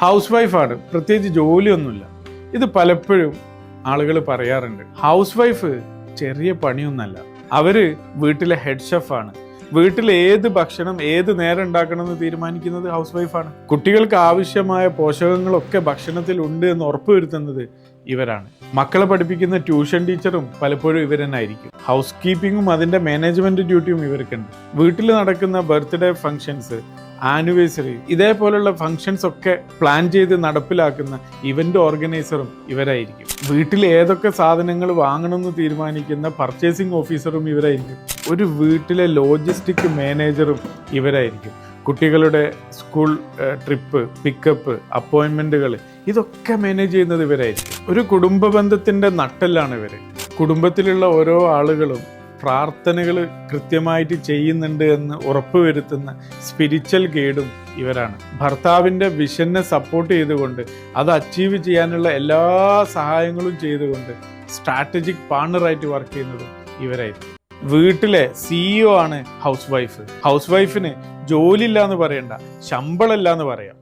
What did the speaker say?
House വൈഫാണ്, പ്രത്യേകിച്ച് ജോലിയൊന്നുമില്ല. ഇത് പലപ്പോഴും ആളുകൾ പറയാറുണ്ട്. ഹൗസ് വൈഫ് ചെറിയ പണിയൊന്നല്ല, അവര് വീട്ടിലെ ഹെഡ് ഷെഫാണ്. വീട്ടിൽ ഏത് ഭക്ഷണം ഏത് നേരം ഉണ്ടാക്കണമെന്ന് തീരുമാനിക്കുന്നത് ഹൗസ് വൈഫാണ്. കുട്ടികൾക്ക് ആവശ്യമായ പോഷകങ്ങളൊക്കെ ഭക്ഷണത്തിൽ ഉണ്ട് എന്ന് ഉറപ്പുവരുത്തുന്നത് ഇവരാണ്. മക്കളെ പഠിപ്പിക്കുന്ന ട്യൂഷൻ ടീച്ചറും പലപ്പോഴും ഇവർ തന്നെ ആയിരിക്കും. ഹൗസ് കീപ്പിങ്ങും അതിന്റെ മാനേജ്മെന്റ് ഡ്യൂട്ടിയും ഇവർക്കുണ്ട്. വീട്ടിൽ നടക്കുന്ന ബർത്ത്ഡേ ഫംഗ്ഷൻസ്, ആനിവേഴ്സറി, ഇതേപോലുള്ള ഫംഗ്ഷൻസ് ഒക്കെ പ്ലാൻ ചെയ്ത് നടപ്പിലാക്കുന്ന ഇവന്റ് ഓർഗനൈസറും ഇവരായിരിക്കും. വീട്ടിൽ ഏതൊക്കെ സാധനങ്ങൾ വാങ്ങണമെന്ന് തീരുമാനിക്കുന്ന പർച്ചേസിംഗ് ഓഫീസറും ഇവരായിരിക്കും. ഒരു വീട്ടിലെ ലോജിസ്റ്റിക് മാനേജറും ഇവരായിരിക്കും. കുട്ടികളുടെ സ്കൂൾ ട്രിപ്പ്, പിക്കപ്പ്, അപ്പോയിൻമെൻറ്റുകൾ, ഇതൊക്കെ മാനേജ് ചെയ്യുന്നത് ഇവരായിരിക്കും. ഒരു കുടുംബ ബന്ധത്തിൻ്റെ നട്ടെല്ലാണ് ഇവർ. കുടുംബത്തിലുള്ള ഓരോ ആളുകളും പ്രാർത്ഥനകൾ കൃത്യമായിട്ട് ചെയ്യുന്നുണ്ട് എന്ന് ഉറപ്പുവരുത്തുന്ന സ്പിരിച്വൽ ഗൈഡും ഇവരാണ്. ഭർത്താവിൻ്റെ വിഷനെ സപ്പോർട്ട് ചെയ്തുകൊണ്ട് അത് അച്ചീവ് ചെയ്യാനുള്ള എല്ലാ സഹായങ്ങളും ചെയ്തുകൊണ്ട് സ്ട്രാറ്റജിക് പാർട്ണറായിട്ട് വർക്ക് ചെയ്യുന്നതും ഇവരായിരിക്കും. വീട്ടിലെ CEO ആണ് ഹൗസ് വൈഫ്. ഹൗസ് വൈഫിന് ജോലിയില്ല എന്ന് പറയണ്ട, ശമ്പളമില്ല എന്ന് പറയാം.